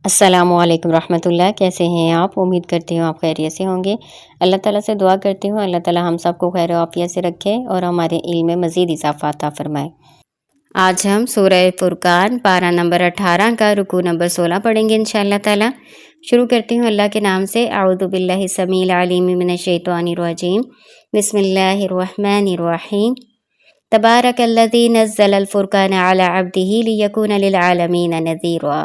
السلام علیکم رحمۃ اللہ، کیسے ہیں آپ؟ امید کرتی ہوں آپ خیریت سے ہوں گے۔ اللہ تعالیٰ سے دعا کرتی ہوں اللہ تعالیٰ ہم سب کو خیر و عافیت سے رکھے اور ہمارے علم میں مزید اضافہ عطا فرمائے۔ آج ہم سورہ فرقان پارہ نمبر 18 کا رکوع نمبر 16 پڑھیں گے انشاءاللہ تعالیٰ۔ شروع کرتی ہوں اللہ کے نام سے۔ اعوذ باللہ السمیع العلیم من الشیطان الرجیم، بسم اللہ الرحمن الرحیم۔ تبارک الذی نزل الفرقان علی عبدہ لیکون للعالمین نذیرا۔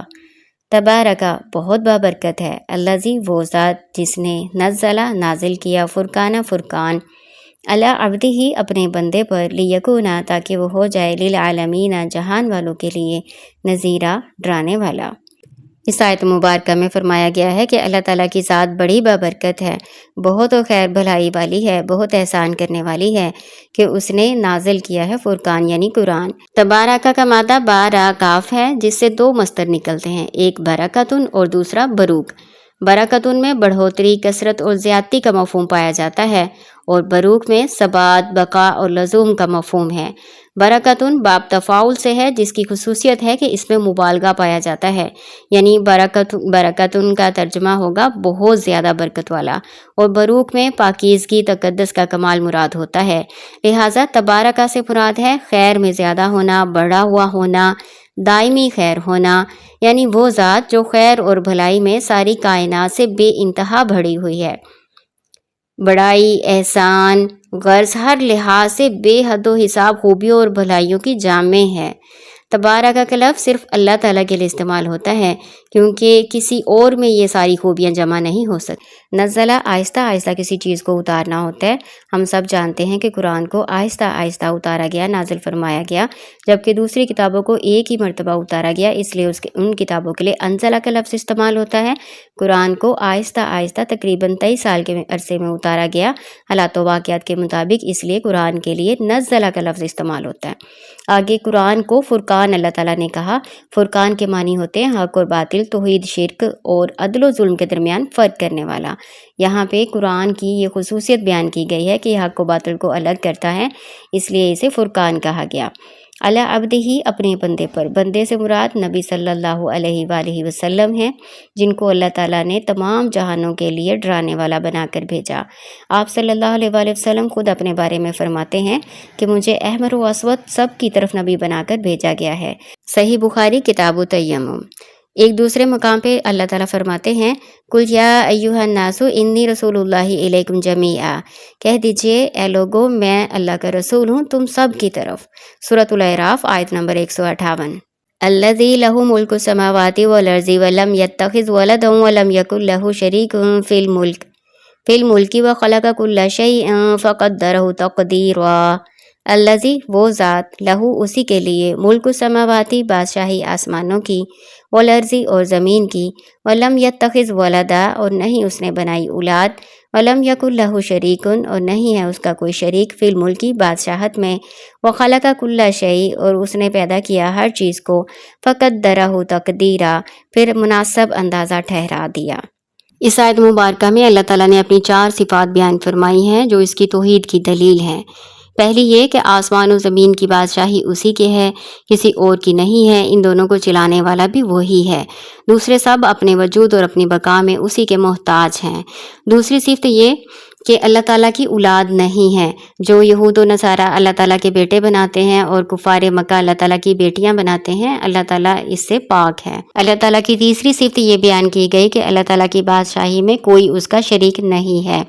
تبارکہ بہت بابرکت ہے، الذی وہ ذات جس نے نزلہ نازل کیا، فرقان علی عبدہ ہی اپنے بندے پر، لیکونا تاکہ وہ ہو جائے، للعالمین جہان والوں کے لیے، نذیرا ڈرانے والا۔ اس آیت مبارکہ میں فرمایا گیا ہے کہ اللہ تعالیٰ کی ذات بڑی بابرکت ہے، بہت و خیر بھلائی والی ہے، بہت احسان کرنے والی ہے کہ اس نے نازل کیا ہے فرقان یعنی قرآن۔ تبارکہ کا مادہ بارہ کاف ہے جس سے دو مصدر نکلتے ہیں، ایک برکتن اور دوسرا بروک۔ برکتن میں بڑھوتری، کثرت اور زیادتی کا مفہوم پایا جاتا ہے، اور بروک میں ثبات، بقا اور لزوم کا مفہوم ہے۔ برکتن باب تفاعل سے ہے جس کی خصوصیت ہے کہ اس میں مبالغہ پایا جاتا ہے، یعنی برکتن کا ترجمہ ہوگا بہت زیادہ برکت والا، اور بروک میں پاکیزگی، تقدس کا کمال مراد ہوتا ہے۔ لہٰذا تبارکہ سے مراد ہے خیر میں زیادہ ہونا، بڑھا ہوا ہونا، دائمی خیر ہونا، یعنی وہ ذات جو خیر اور بھلائی میں ساری کائنات سے بے انتہا بھری ہوئی ہے، بڑائی، احسان، غرض ہر لحاظ سے بے حد و حساب خوبیوں اور بھلائیوں کی جامع ہے۔ تبارکہ کا لفظ صرف اللہ تعالیٰ کے لیے استعمال ہوتا ہے کیونکہ کسی اور میں یہ ساری خوبیاں جمع نہیں ہو سکتی۔ نزلہ آہستہ آہستہ کسی چیز کو اتارنا ہوتا ہے۔ ہم سب جانتے ہیں کہ قرآن کو آہستہ آہستہ اتارا گیا، نازل فرمایا گیا، جبکہ دوسری کتابوں کو ایک ہی مرتبہ اتارا گیا، اس لیے ان کتابوں کے لیے انزلہ کا لفظ استعمال ہوتا ہے۔ قرآن کو آہستہ آہستہ تقریباً 23 سال کے عرصے میں اتارا گیا حالات و واقعات کے مطابق، اس لیے قرآن کے لیے نزلہ کا لفظ استعمال ہوتا ہے۔ آگے قرآن کو فرقان اللہ تعالیٰ نے کہا۔ فرقان کے معنی ہوتے ہیں حق اور باطل، توحید، شرک اور عدل و ظلم کے درمیان فرق کرنے والا۔ یہاں پہ قرآن کی یہ خصوصیت بیان کی گئی ہے کہ یہ حق و باطل کو الگ کرتا ہے، اس لیے اسے فرقان کہا گیا۔ علی عبدہ ہی اپنے بندے پر، بندے سے مراد نبی صلی اللہ علیہ وآلہ وسلم ہیں جن کو اللہ تعالیٰ نے تمام جہانوں کے لیے ڈرانے والا بنا کر بھیجا۔ آپ صلی اللہ علیہ وآلہ وسلم خود اپنے بارے میں فرماتے ہیں کہ مجھے احمر و اسود سب کی طرف نبی بنا کر بھیجا گیا ہے۔ صحیح بخاری کتاب التیمم۔ ایک دوسرے مقام پہ اللہ تعالیٰ فرماتے ہیں قل یا ایھا الناس انی رسول اللہ الیکم جمیعا، کہہ دیجئے اے لوگو میں اللہ کا رسول ہوں تم سب کی طرف۔ سورۃ الاعراف آیت نمبر 158۔ الذی لہ ملک السماوات والارض ولم یتخذ ولدا ولم یکن لہ شریک فی الملک وخلق کل شیء فقدرہ تقدیرا۔ الذی وہ ذات، لہو اسی کے لیے، ملک السماواتی بادشاہی آسمانوں کی، والارضی اور زمین کی، ولم یتخذ ولدا اور نہیں اس نے بنائی اولاد، ولم یکن لہ شریکن اور نہیں ہے اس کا کوئی شریک، فی الملکی بادشاہت میں، وخلق کل شیء اور اس نے پیدا کیا ہر چیز کو، فقدرہ تقدیرا پھر مناسب اندازہ ٹھہرا دیا۔ اس آیت مبارکہ میں اللہ تعالیٰ نے اپنی 4 صفات بیان فرمائی ہیں جو اس کی توحید کی دلیل ہیں۔ پہلی یہ کہ آسمان و زمین کی بادشاہی اسی کے ہے، کسی اور کی نہیں ہے، ان دونوں کو چلانے والا بھی وہی ہے۔ دوسرے سب اپنے وجود اور اپنی بقا میں اسی کے محتاج ہیں۔ دوسری صفت یہ کہ اللہ تعالیٰ کی اولاد نہیں ہے، جو یہود و نصارہ اللہ تعالیٰ کے بیٹے بناتے ہیں اور کفار مکہ اللہ تعالیٰ کی بیٹیاں بناتے ہیں، اللہ تعالیٰ اس سے پاک ہے۔ اللہ تعالیٰ کی تیسری صفت یہ بیان کی گئی کہ اللہ تعالیٰ کی بادشاہی میں کوئی اس کا شریک نہیں ہے۔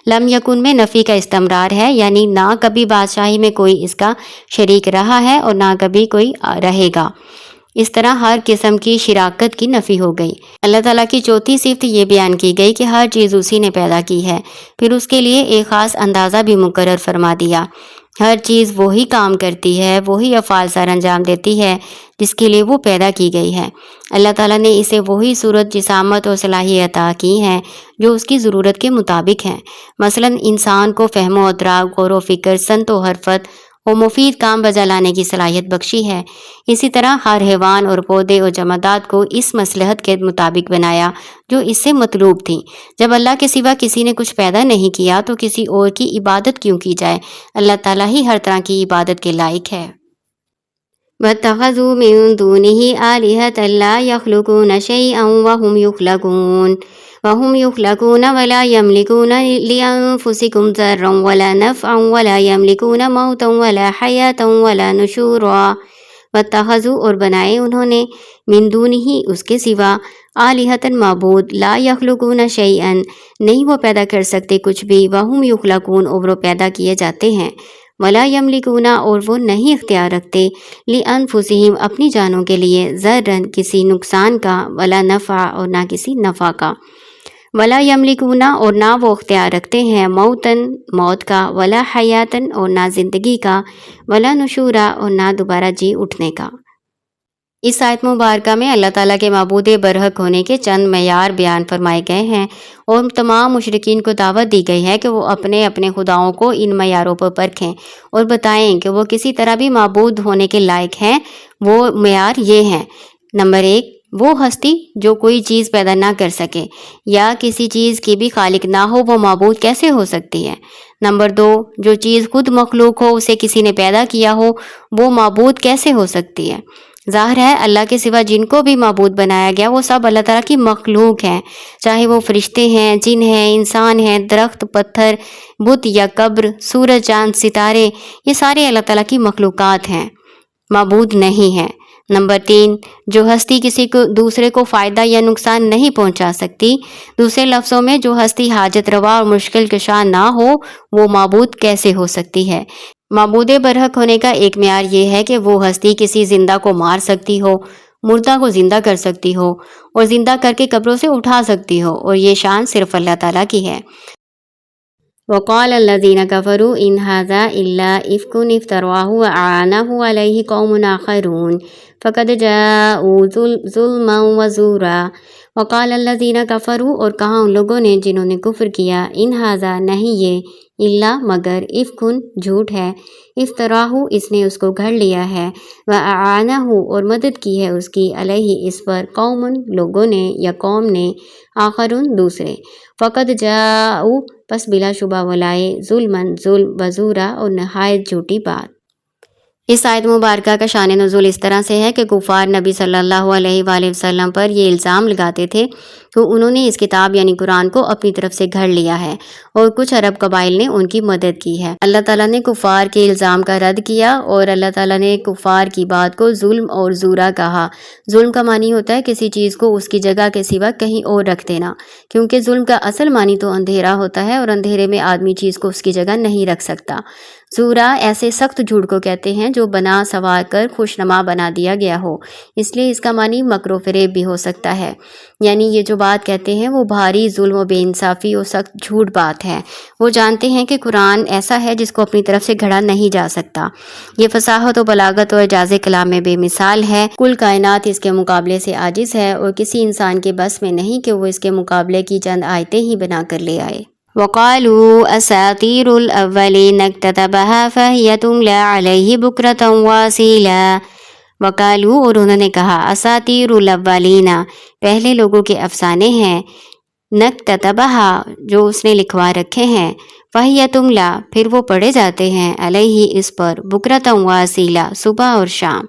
لم یکن میں نفی کا استمرار ہے، یعنی نہ کبھی بادشاہی میں کوئی اس کا شریک رہا ہے اور نہ کبھی کوئی رہے گا۔ اس طرح ہر قسم کی شراکت کی نفی ہو گئی۔ اللہ تعالیٰ کی چوتھی صفت یہ بیان کی گئی کہ ہر چیز اسی نے پیدا کی ہے، پھر اس کے لیے ایک خاص اندازہ بھی مقرر فرما دیا۔ ہر چیز وہی کام کرتی ہے، وہی افعال سر انجام دیتی ہے جس کے لیے وہ پیدا کی گئی ہے۔ اللہ تعالیٰ نے اسے وہی صورت، جسامت اور صلاحیت عطا کی ہیں جو اس کی ضرورت کے مطابق ہیں۔ مثلا انسان کو فہم و ادراک، غور و فکر، سمت و حرفت و مفید کام بجا لانے کی صلاحیت بخشی ہے۔ اسی طرح ہر حیوان اور پودے اور جمادات کو اس مصلحت کے مطابق بنایا جو اس سے مطلوب تھی۔ جب اللہ کے سوا کسی نے کچھ پیدا نہیں کیا تو کسی اور کی عبادت کیوں کی جائے؟ اللہ تعالیٰ ہی ہر طرح کی عبادت کے لائق ہے۔ واتخذوا من دونه آلهة لا يخلقون شيئا وهم يخلقون ولا يملكون لأنفسهم ضرا ولا نفعا ولا يملكون موتا ولا حياة ولا نشورا۔ واتخذوا اور بنائے انہوں نے من دونہ اس کے سوا آلہۃ معبود لا یخلقون شیئا نہیں وہ پیدا کر سکتے کچھ بھی وہم یخلقون اور وہ پیدا کیے جاتے ہیں ولا یملکون اور وہ نہیں اختیار رکھتے لانفسہم اپنی جانوں کے لیے ضررا کسی نقصان کا ولا نفع اور نہ کسی نفع کا ولا یملکون اور نہ وہ اختیار رکھتے ہیں موتن موت کا ولا حیاتن اور نہ زندگی کا ولا نشورا اور نہ دوبارہ جی اٹھنے کا۔ اس آیت مبارکہ میں اللہ تعالیٰ کے معبود برحق ہونے کے چند معیار بیان فرمائے گئے ہیں اور تمام مشرکین کو دعوت دی گئی ہے کہ وہ اپنے اپنے خداؤں کو ان معیاروں پر پرکھیں اور بتائیں کہ وہ کسی طرح بھی معبود ہونے کے لائق ہیں۔ وہ معیار یہ ہیں: نمبر 1، وہ ہستی جو کوئی چیز پیدا نہ کر سکے یا کسی چیز کی بھی خالق نہ ہو وہ معبود کیسے ہو سکتی ہے؟ نمبر 2، جو چیز خود مخلوق ہو اسے کسی نے پیدا کیا ہو وہ معبود کیسے ہو سکتی ہے؟ ظاہر ہے اللہ کے سوا جن کو بھی معبود بنایا گیا وہ سب اللہ تعالیٰ کی مخلوق ہیں، چاہے وہ فرشتے ہیں، جن ہیں، انسان ہیں، درخت، پتھر، بت یا قبر، سورج، چاند، ستارے، یہ سارے اللہ تعالیٰ کی مخلوقات ہیں، معبود نہیں ہیں۔ نمبر 3، جو ہستی کسی کو دوسرے کو فائدہ یا نقصان نہیں پہنچا سکتی، دوسرے لفظوں میں جو ہستی حاجت روا اور مشکل کشا نہ ہو وہ معبود کیسے ہو سکتی ہے؟ معبود برحق ہونے کا ایک معیار یہ ہے کہ وہ ہستی کسی زندہ کو مار سکتی ہو، مردہ کو زندہ کر سکتی ہو اور زندہ کر کے قبروں سے اٹھا سکتی ہو، اور یہ شان صرف اللہ تعالیٰ کی ہے۔ وقال الذين كفروا إن هذا إلا إفك افتراه وأعانه عليه قوم آخرون فقد جاءوا ظلما وزورا۔ وقال الذين كفروا اور کہا ان لوگوں نے جنہوں نے کفر کیا، ان هذا نہیں یہ، الا مگر، افکن جھوٹ ہے، افتراہ اس نے اس کو گھڑ لیا ہے، وأعانه اور مدد کی ہے اس کی، علیہ اس پر، قوم لوگوں نے یا قوم نے، آخرون دوسرے، فقد جاءوا پس بلا شبہ وہ لائے، ظلمن ظلم، وزورا اور نہایت جھوٹی بات۔ اس آیت مبارکہ کا شان نزول اس طرح سے ہے کہ کفار نبی صلی اللہ علیہ وآلہ وسلم پر یہ الزام لگاتے تھے کہ انہوں نے اس کتاب یعنی قرآن کو اپنی طرف سے گھڑ لیا ہے اور کچھ عرب قبائل نے ان کی مدد کی ہے۔ اللہ تعالیٰ نے کفار کے الزام کا رد کیا اور اللہ تعالیٰ نے کفار کی بات کو ظلم اور زورا کہا۔ ظلم کا معنی ہوتا ہے کسی چیز کو اس کی جگہ کے سوا کہیں اور رکھ دینا، کیونکہ ظلم کا اصل معنی تو اندھیرا ہوتا ہے اور اندھیرے میں آدمی چیز کو اس کی جگہ نہیں رکھ سکتا۔ زورا ایسے سخت جھوٹ کو کہتے ہیں جو بنا سوار کر خوشنما بنا دیا گیا ہو، اس لیے اس کا معنی مکر و فریب بھی ہو سکتا ہے، یعنی یہ جو بات کہتے ہیں وہ بھاری ظلم و بے انصافی اور سخت جھوٹ بات ہے۔ وہ جانتے ہیں کہ قرآن ایسا ہے جس کو اپنی طرف سے گھڑا نہیں جا سکتا، یہ فصاحت و بلاغت اور اعجاز کلام میں بے مثال ہے، کل کائنات اس کے مقابلے سے عاجز ہے اور کسی انسان کے بس میں نہیں کہ وہ اس کے مقابلے کی چند آیتیں ہی بنا کر لے آئے۔ وقالوا اساطیر الاولین اکتتبها فہی تملی علیہ بکرۃ واصیلا۔ وقالوا اور انہوں نے کہا، اساطیر الاولین پہلے لوگوں کے افسانے ہیں، نکتتبہا جو اس نے لکھوا رکھے ہیں، فہی تملی پھر وہ پڑھے جاتے ہیں، علیہ اس پر، بکرۃ واصیلا صبح اور شام۔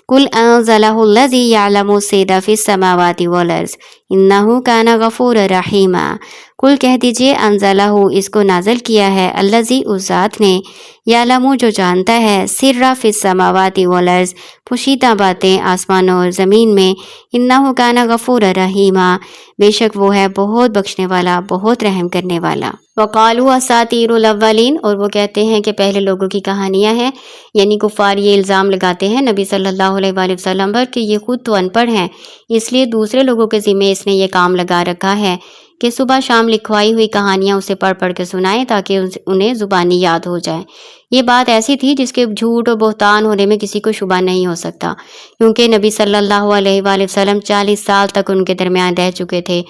قل انزلہ الذی یعلم السر فی السماوات والارض انہ کان غفورا رحیما۔ قل کہہ دیجئے، انزلہ اس کو نازل کیا ہے، الذی اس ذات نے، یعلم جو جانتا ہے، سر فی السماوات والارض پوشیدہ باتیں آسمانوں اور زمین میں، انہ کان غفورا رحیما بے شک وہ ہے بہت بخشنے والا، بہت رحم کرنے والا۔ وقالوا اساطیر الاولین اور وہ کہتے ہیں کہ پہلے لوگوں کی کہانیاں ہیں، یعنی کفار یہ الزام لگاتے ہیں نبی صلی اللہ علیہ وآلہ وسلم پر کہ یہ خود تو ان پڑھ ہیں، اس لیے دوسرے لوگوں کے ذمہ اس نے یہ کام لگا رکھا ہے کہ صبح شام لکھوائی ہوئی کہانیاں اسے پڑھ پڑھ کے سنائیں تاکہ انہیں زبانی یاد ہو جائے۔ یہ بات ایسی تھی جس کے جھوٹ اور بہتان ہونے میں کسی کو شبہ نہیں ہو سکتا، کیونکہ نبی صلی اللہ علیہ وآلہ وسلم 40 سال تک ان کے درمیان رہ چکے تھے۔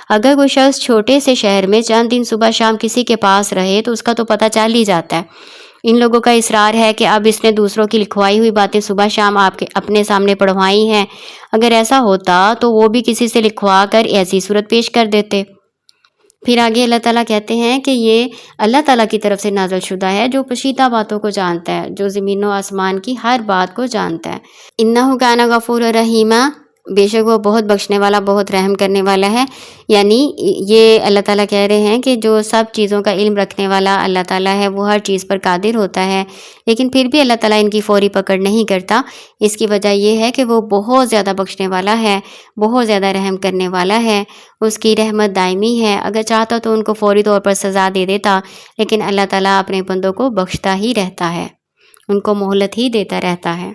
اگر کوئی شخص چھوٹے سے شہر میں چند دن صبح شام کسی کے پاس رہے تو اس کا تو پتہ چل ہی جاتا ہے۔ ان لوگوں کا اصرار ہے کہ اب اس نے دوسروں کی لکھوائی ہوئی باتیں صبح شام اپنے سامنے پڑھوائی ہیں، اگر ایسا ہوتا تو وہ بھی کسی سے لکھوا کر ایسی صورت پیش کر دیتے۔ پھر آگے اللہ تعالیٰ کہتے ہیں کہ یہ اللہ تعالیٰ کی طرف سے نازل شدہ ہے جو پوشیدہ باتوں کو جانتا ہے، جو زمین و آسمان کی ہر بات کو جانتا ہے۔ انہ کان غفور رحیمہ، بے شک وہ بہت بخشنے والا، بہت رحم کرنے والا ہے۔ یعنی یہ اللہ تعالیٰ کہہ رہے ہیں کہ جو سب چیزوں کا علم رکھنے والا اللہ تعالیٰ ہے، وہ ہر چیز پر قادر ہوتا ہے، لیکن پھر بھی اللہ تعالیٰ ان کی فوری پکڑ نہیں کرتا۔ اس کی وجہ یہ ہے کہ وہ بہت زیادہ بخشنے والا ہے، بہت زیادہ رحم کرنے والا ہے، اس کی رحمت دائمی ہے۔ اگر چاہتا تو ان کو فوری طور پر سزا دے دیتا، لیکن اللہ تعالیٰ اپنے بندوں کو بخشتا ہی رہتا ہے، ان کو مہلت ہی دیتا رہتا ہے۔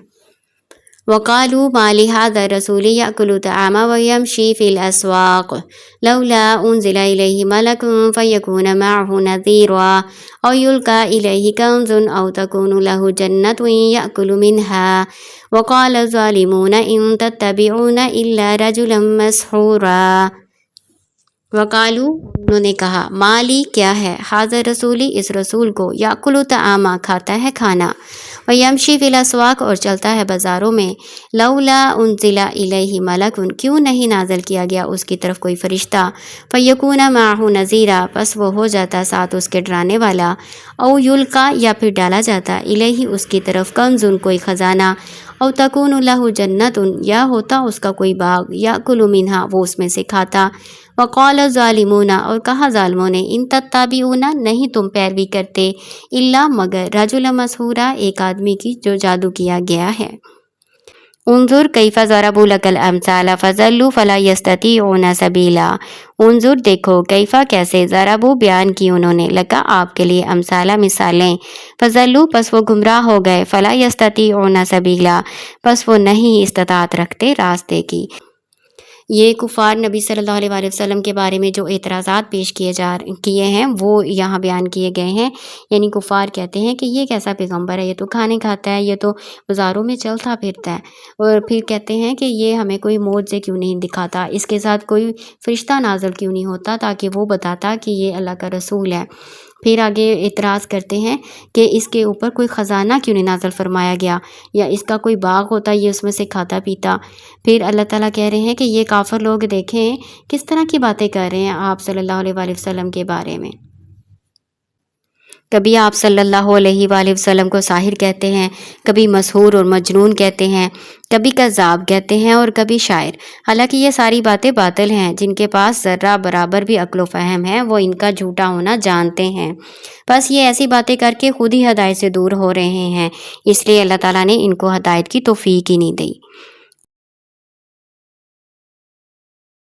وَقَالُوا مَا لِهَٰذَا الرَّسُولِ يَأْكُلُ الطَّعَامَ وَيَمْشِي فِي الْأَسْوَاقِ لَوْلَا أُنزِلَ إِلَيْهِ مَلَكٌ فَيَكُونَ مَعَهُ نَذِيرًا أَوْ يُلْقَىٰ إِلَيْهِ كَنزٌ أَوْ تَكُونُ لَهُ جَنَّةٌ يَأْكُلُ مِنْهَا وَقَالَ الظَّالِمُونَ إِن تَتَّبِعُونَ إِلَّا رَجُلًا مَّسْحُورًا۔ وقالو، انہوں نے کہا، مالی کیا ہے، حاضر رسولی اس رسول کو، یاکل الطعام کھاتا ہے کھانا، ویمشی فی الاسواق اور چلتا ہے بازاروں میں، لولا انزل الیہ ملک کیوں نہیں نازل کیا گیا اس کی طرف کوئی فرشتہ، فیکون معہ نذیرا پس وہ ہو جاتا ساتھ اس کے ڈرانے والا، او یلقا یا پھر ڈالا جاتا الیہ اس کی طرف کنزن کوئی خزانہ، او تکون لہ جنت یا ہوتا اس کا کوئی باغ، یاکل منہا وہ اس میں سے کھاتا۔ وقال الظالمون اور کہا ظالموں نے، ان تتبعون نہیں تم پیروی کرتے، الا مگر رجل مسحورا ایک آدمی کی جو جادو کیا گیا ہے۔ انظر کیف ضربوا لک الامثال فضلوا فلا یستطیعون سبیلا، انظر دیکھو کیفا کیسے ضربوا بیان کی انہوں نے، لکا آپ کے لیے امثالہ مثالیں، فضلوا پس وہ گمراہ ہو گئے، فلا یستطیعون سبیلا پس وہ نہیں استطاعت رکھتے راستے کی۔ یہ کفار نبی صلی اللہ علیہ وآلہ وسلم کے بارے میں جو اعتراضات پیش کیے ہیں وہ یہاں بیان کیے گئے ہیں۔ یعنی کفار کہتے ہیں کہ یہ کیسا پیغمبر ہے، یہ تو کھانے کھاتا ہے، یہ تو بازاروں میں چلتا پھرتا ہے، اور پھر کہتے ہیں کہ یہ ہمیں کوئی معجزے کیوں نہیں دکھاتا، اس کے ساتھ کوئی فرشتہ نازل کیوں نہیں ہوتا تاکہ وہ بتاتا کہ یہ اللہ کا رسول ہے۔ پھر آگے اعتراض کرتے ہیں کہ اس کے اوپر کوئی خزانہ کیوں نہیں نازل فرمایا گیا، یا اس کا کوئی باغ ہوتا یہ اس میں سے کھاتا پیتا۔ پھر اللہ تعالیٰ کہہ رہے ہیں کہ یہ کافر لوگ دیکھیں کس طرح کی باتیں کر رہے ہیں آپ صلی اللہ علیہ وآلہ وسلم کے بارے میں۔ کبھی آپ صلی اللہ علیہ وآلہ وسلم کو ساحر کہتے ہیں، کبھی مسحور اور مجنون کہتے ہیں، کبھی کذاب کہتے ہیں اور کبھی شاعر، حالانکہ یہ ساری باتیں باطل ہیں۔ جن کے پاس ذرہ برابر بھی عقل و فہم ہے وہ ان کا جھوٹا ہونا جانتے ہیں، بس یہ ایسی باتیں کر کے خود ہی ہدایت سے دور ہو رہے ہیں، اس لیے اللہ تعالیٰ نے ان کو ہدایت کی توفیق ہی نہیں دی۔